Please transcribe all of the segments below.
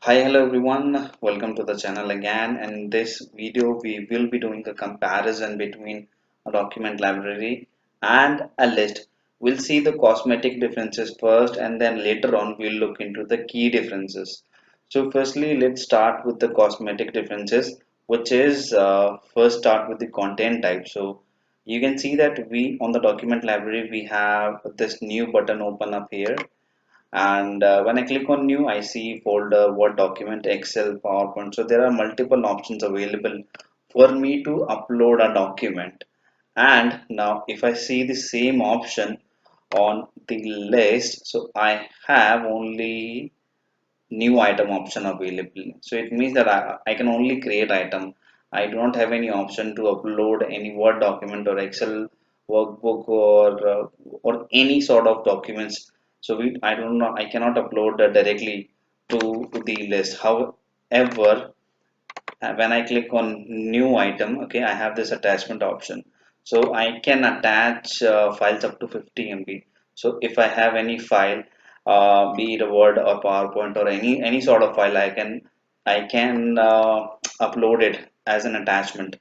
Hi, hello everyone. Welcome to the channel again. And in this video, we will be doing a comparison between a document library and a list. We'll see the cosmetic differences first, and then later on, we'll look into the key differences. So, firstly, let's start with the cosmetic differences, which is first start with the content type. So, you can see that we on the document library we have this new button open up here, and when I click on new I see folder, Word document, Excel, PowerPoint. So there are multiple options available for me to upload a document. And now if I see the same option on the list, so I have only new item option available. So it means that I can only create item. I do not have any option to upload any Word document or Excel workbook or any sort of documents. So I don't know, I cannot upload directly to the list. However, when I click on new item, okay, I have this attachment option. So I can attach files up to 50 MB. So if I have any file, be it a Word or PowerPoint or any sort of file, I can upload it as an attachment.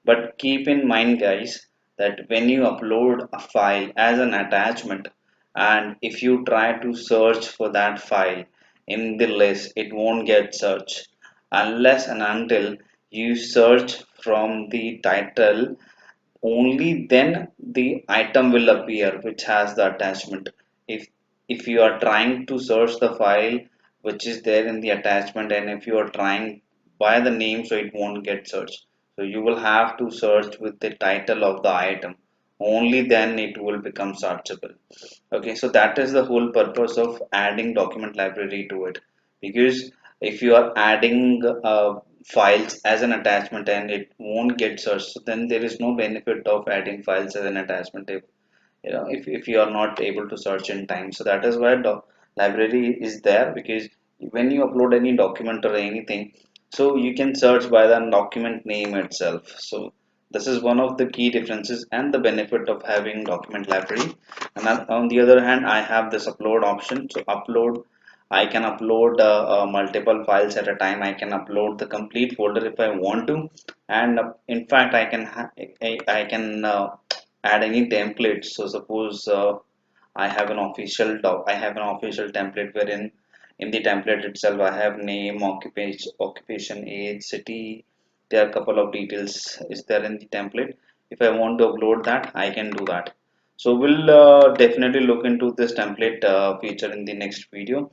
But keep in mind, guys, that when you upload a file as an attachment, and if you try to search for that file in the list, it won't get searched unless and until you search from the title. Only then the item will appear which has the attachment. If if you are trying to search the file which is there in the attachment, and if you are trying by the name, so it won't get searched. So you will have to search with the title of the item. Only then it will become searchable. Okay, so that is the whole purpose of adding document library to it. Because if you are adding files as an attachment and it won't get searched, so then there is no benefit of adding files as an attachment if you are not able to search in time. So that is why library is there, because when you upload any document or anything, so you can search by the document name itself. So this is one of the key differences and the benefit of having document library. And on the other hand, I have this upload option. So upload, I can upload multiple files at a time. I can upload the complete folder if I want to. And in fact I can add any templates. So suppose I have an official template wherein in the template itself I have name, occupation, age, city. There are a couple of details is there in the template. If I want to upload that, I can do that. So we'll definitely look into this template feature in the next video,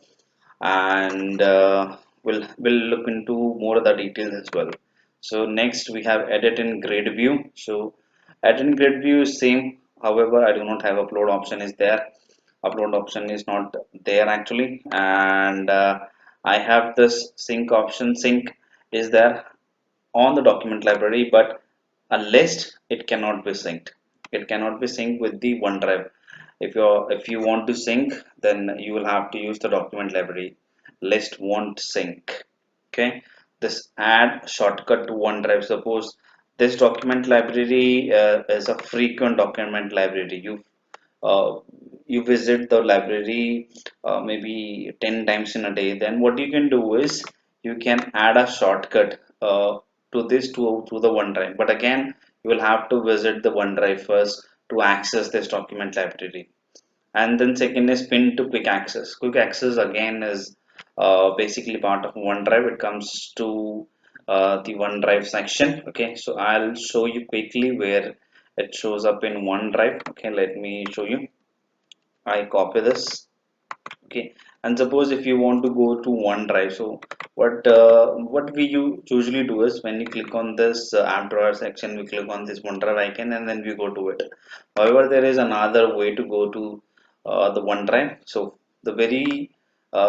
and we'll look into more of the details as well. So next we have edit in grid view. So edit in grid view is same, however I do not have upload option is there. Upload option is not there actually. And I have this sync option. Sync is there on the document library, but a list, it cannot be synced. It cannot be synced with the OneDrive. If you want to sync, then you will have to use the document library. List won't sync. Okay, this add shortcut to OneDrive. Suppose this document library is a frequent document library. Uh, you visit the library maybe 10 times in a day, then what you can do is you can add a shortcut to this to the OneDrive. But again, you will have to visit the OneDrive first to access this document library. And then second is pin to quick access. Quick access again is basically part of OneDrive. It comes to the OneDrive section. Okay, so I'll show you quickly where it shows up in OneDrive. Okay, let me show you. I copy this. Okay, and suppose if you want to go to OneDrive, so what we usually do is when you click on this app drawer section, we click on this OneDrive icon and then we go to it. However, there is another way to go to the OneDrive. So the very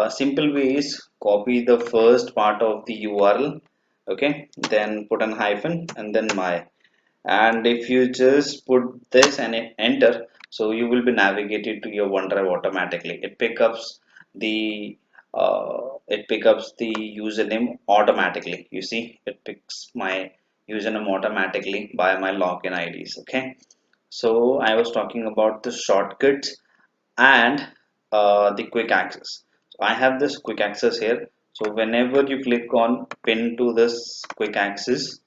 simple way is copy the first part of the URL. Okay, then put an hyphen and then my, and if you just put this and enter, so you will be navigated to your OneDrive automatically. It picks up the username automatically. You see, it picks my username automatically by my login IDs. Okay, so I was talking about the shortcuts and the quick access. So I have this quick access here. So whenever you click on pin to this quick access,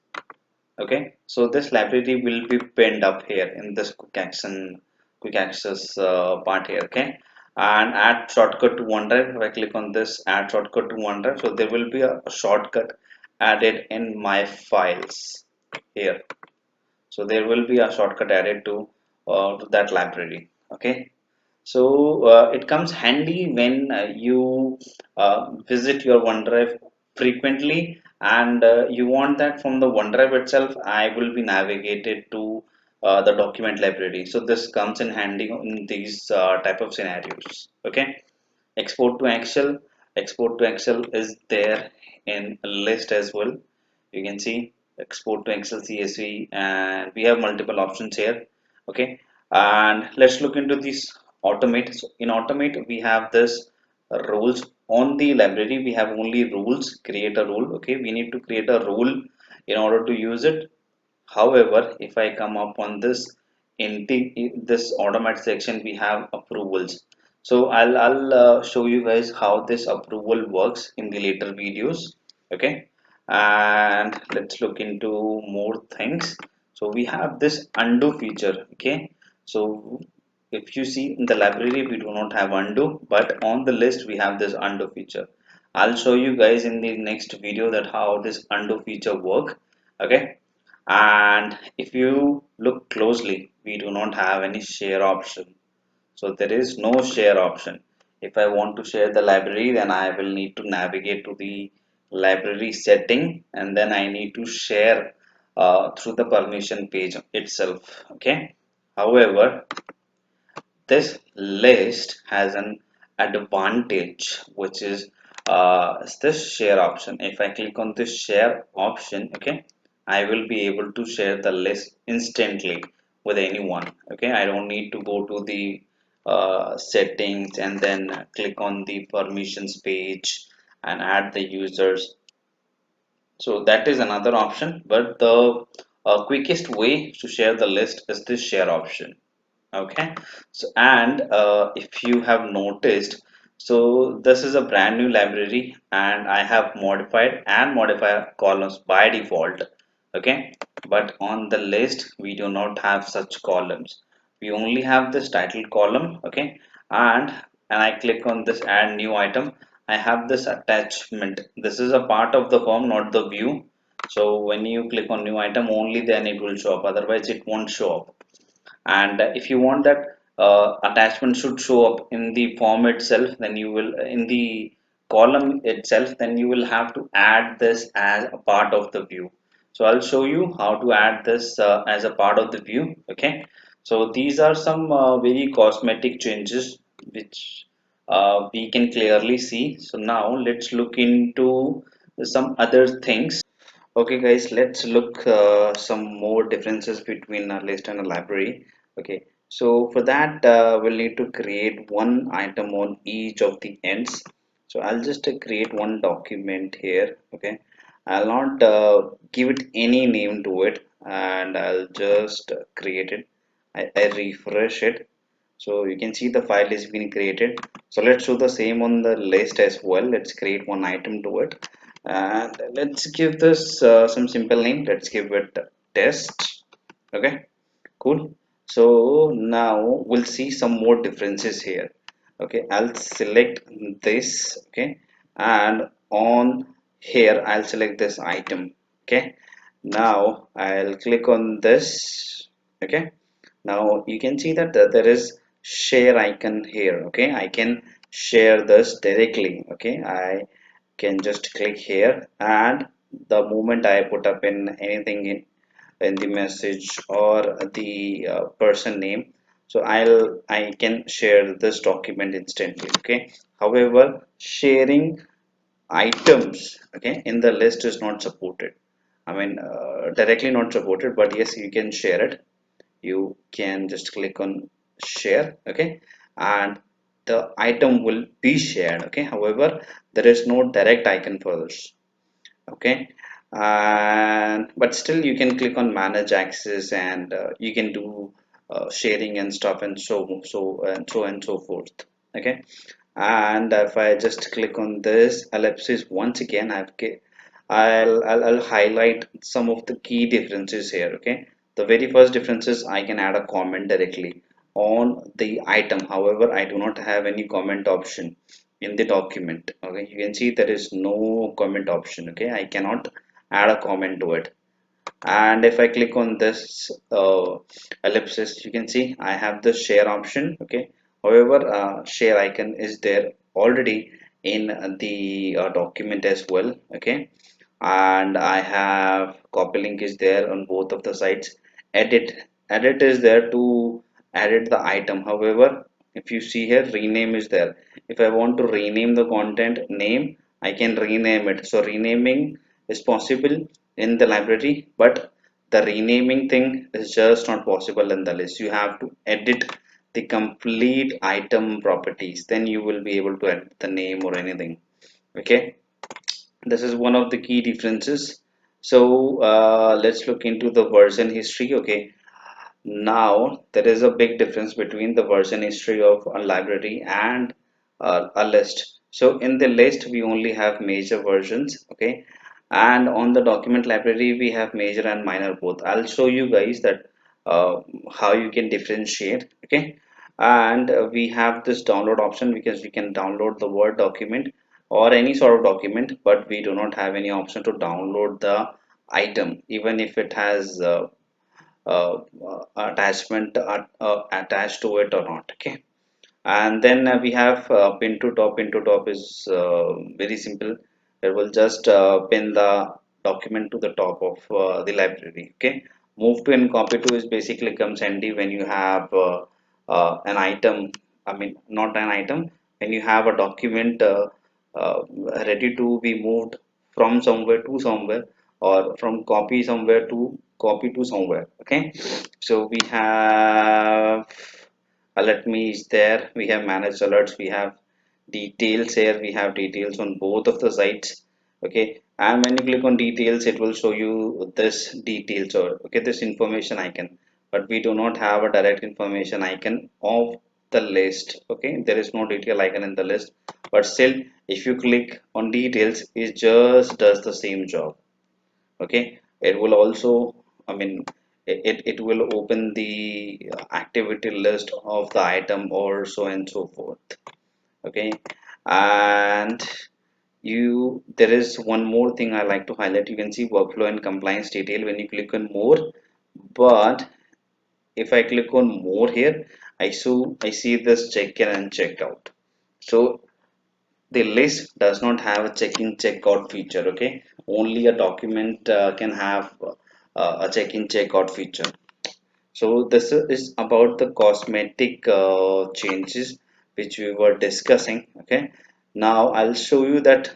okay, so this library will be pinned up here in this quick access part here, okay. And add shortcut to OneDrive. If I click on this add shortcut to OneDrive, so there will be a shortcut added in my files here. So there will be a shortcut added to that library, okay. So it comes handy when you visit your OneDrive frequently, and you want that from the OneDrive itself. I will be navigated to the document library. So this comes in handy in these type of scenarios. Okay, export to Excel is there in a list as well. You can see export to Excel CSV, and we have multiple options here. Okay, and let's look into this automate. So in automate we have this rules. On the library we have only rules. Create a rule. Okay, we need to create a rule in order to use it. However, if I come up on this automatic section, we have approvals. So I'll show you guys how this approval works in the later videos. Okay, and let's look into more things. So we have this undo feature. Okay, so if you see in the library we do not have undo, but on the list we have this undo feature. I'll show you guys in the next video that how this undo feature work. Okay, and if you look closely we do not have any share option. So there is no share option. If I want to share the library, then I will need to navigate to the library setting, and then I need to share through the permission page itself. Okay, however, this list has an advantage, which is this share option. If I click on this share option, okay, I will be able to share the list instantly with anyone. Okay, I don't need to go to the settings and then click on the permissions page and add the users. So that is another option, but the quickest way to share the list is this share option. Okay, so and if you have noticed, so this is a brand new library and I have modified and modified columns by default. Okay, but on the list we do not have such columns. We only have this title column. Okay, and I click on this add new item. I have this attachment. This is a part of the form, not the view. So when you click on new item, only then it will show up, otherwise it won't show up. And if you want that attachment should show up in the form itself, then you will in the column itself, then you will have to add this as a part of the view. So I'll show you how to add this as a part of the view. Okay, so these are some very cosmetic changes which we can clearly see. So now let's look into some other things. Okay guys, let's look some more differences between a list and a library. Okay, so for that we'll need to create one item on each of the ends. So I'll just create one document here. Okay, I'll not give it any name to it, and I'll just create it. I refresh it, so you can see the file is being created. So let's do the same on the list as well. Let's create one item to it, and let's give this some simple name. Let's give it test. Okay, cool. So now we'll see some more differences here. Okay, I'll select this. Okay, and on here I'll select this item. Okay, now I'll click on this. Okay, now you can see that there is share icon here. Okay, I can share this directly. Okay, I can just click here, and the moment I put up in anything in the message or the person name, so I can share this document instantly. Okay, however, sharing items, okay, in the list is not supported. I mean, directly not supported, but yes, you can share it. You can just click on share. Okay, and the item will be shared. Okay, however, there is no direct icon for this. Okay, and but still you can click on manage access, and you can do sharing and stuff, and so and so forth. Okay, And if I just click on this ellipsis once again, I'll highlight some of the key differences here. Okay, the very first difference is I can add a comment directly on the item. However, I do not have any comment option in the document. Okay, you can see there is no comment option. Okay, I cannot add a comment to it. And if I click on this ellipsis, you can see I have the share option. Okay, however, share icon is there already in the document as well. Okay, and I have copy link is there on both of the sides. Edit is there to edit the item. However, if you see here, rename is there. If I want to rename the content name, I can rename it. So renaming is possible in the library, but the renaming thing is just not possible in the list. You have to edit the complete item properties, then you will be able to edit the name or anything. Okay, this is one of the key differences. So let's look into the version history. Okay, now there is a big difference between the version history of a library and a list. So in the list we only have major versions. Okay, and on the document library we have major and minor both. I'll show you guys that uh, how you can differentiate. Okay, and we have this download option because we can download the Word document or any sort of document, but we do not have any option to download the item even if it has uh, attachment attached to it or not. Okay, and then we have pin to top is very simple. It will just pin the document to the top of the library. Okay, move to and copy to is basically comes handy when you have an item, I mean not an item, when you have a document uh, ready to be moved from somewhere to somewhere, or from copy somewhere to copy to somewhere. Okay, so we have alert me is there, we have managed alerts, we have details here, we have details on both of the sites. Okay, and when you click on details it will show you this details, or okay, this information icon, but we do not have a direct information icon of the list. Okay, there is no detail icon in the list, but still if you click on details it just does the same job. Okay, it will also, I mean, it will open the activity list of the item or so and so forth. Okay, and you, there is one more thing I like to highlight. You can see workflow and compliance detail when you click on more, but if I click on more here, I see this check in and checked out. So the list does not have a check-in check-out feature. Okay, only a document can have a check-in check-out feature. So this is about the cosmetic changes which we were discussing. Okay, now I'll show you that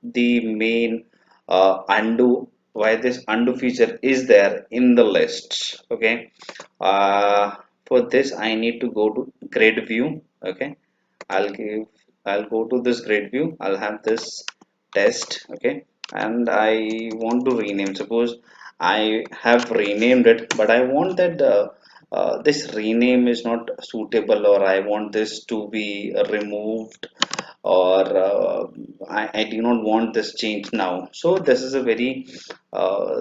the main undo, why this undo feature is there in the lists. Okay, for this I need to go to grid view. Okay, I'll give, I'll go to this grid view. I'll have this test. Okay, and I want to rename. Suppose I have renamed it, but I want that this rename is not suitable, or I want this to be removed, or I do not want this change now. So this is a very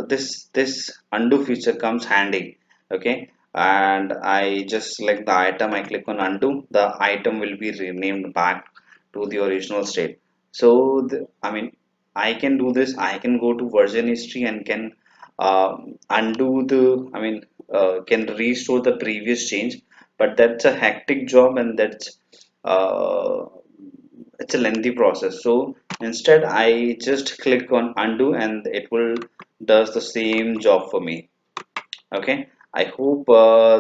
this undo feature comes handy. Okay, and I just select the item, I click on undo, the item will be renamed back to the original state. So I mean, I can do this, I can go to version history and can undo the, I mean, can restore the previous change, but that's a hectic job, and that's uh, it's a lengthy process. So instead I just click on undo and it will does the same job for me. Okay, I hope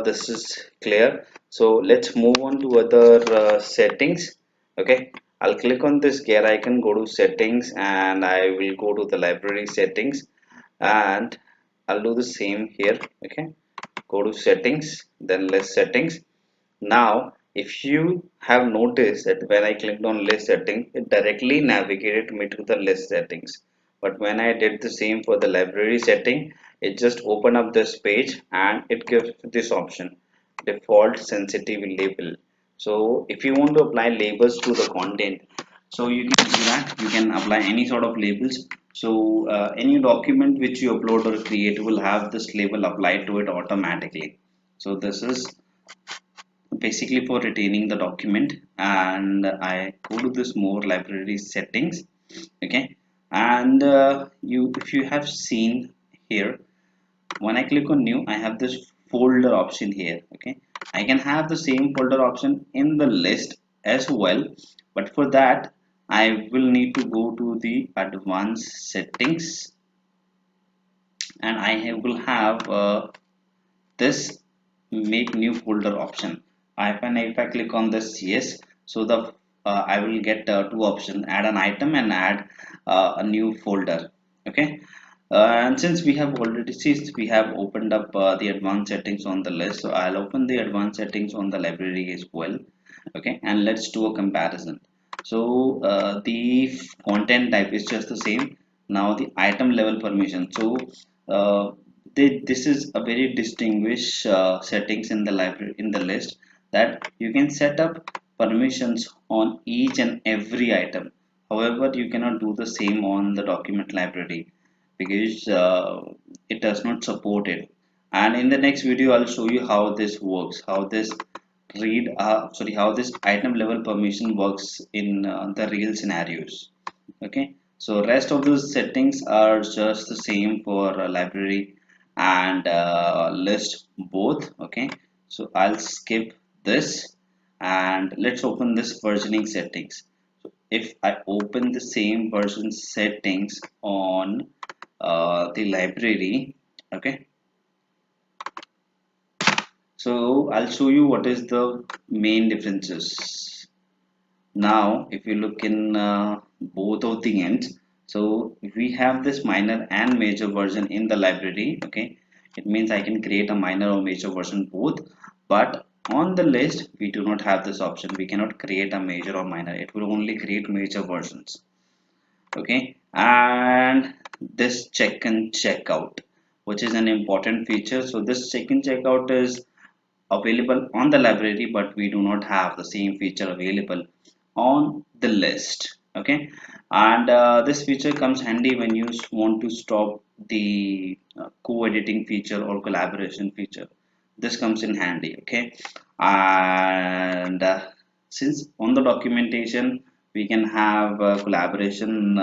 this is clear. So let's move on to other settings. Okay, I'll click on this gear icon, go to settings, and I will go to the library settings, and I'll do the same here. Okay, go to settings, then list settings. Now, if you have noticed that when I clicked on list setting, it directly navigated me to the list settings. But when I did the same for the library setting, it just opened up this page and it gives this option, default sensitive label. So if you want to apply labels to the content, so you can do that. You can apply any sort of labels. So any document which you upload or create will have this label applied to it automatically. So this is basically for retaining the document, and I go to this more library settings. Okay, and you if you have seen here, when I click on new, I have this folder option here. Okay, I can have the same folder option in the list as well, but for that I will need to go to the advanced settings, and will have this make new folder option. If I click on this yes, so the I will get two options: add an item and add a new folder. Okay, and since we have opened up the advanced settings on the list, so I'll open the advanced settings on the library as well. Okay, and let's do a comparison. So the content type is just the same. Now the item level permission. So uh, this is a very distinguished settings in the library in the list, that you can set up permissions on each and every item. However, you cannot do the same on the document library because it does not support it. And in the next video I'll show you how this works, how this item level permission works in the real scenarios. Okay, so rest of those settings are just the same for library and list both. Okay, so I'll skip this and let's open this versioning settings. So if I open the same version settings on the library, okay, so I'll show you what is the main differences. Now if you look in both of the ends, so we have this minor and major version in the library. Okay, it means I can create a minor or major version both, but on the list we do not have this option. We cannot create a major or minor, it will only create major versions. Okay, and this check and check out, which is an important feature. So this check and check out is available on the library, but we do not have the same feature available on the list. Okay, and this feature comes handy when you want to stop the co-editing feature or collaboration feature. This comes in handy. Okay, and since on the documentation we can have collaboration,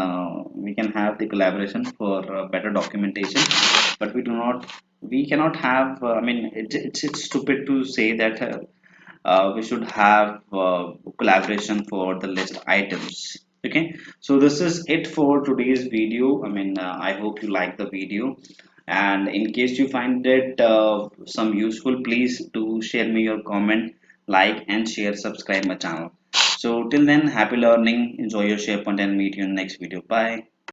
we can have the collaboration for better documentation, but we cannot have I mean it's stupid to say that we should have collaboration for the list items. Okay, so this is it for today's video. I mean I hope you like the video, and in case you find it some useful, please do share me your comment, like and share, subscribe my channel. So till then, happy learning, enjoy your SharePoint, and meet you in the next video. Bye.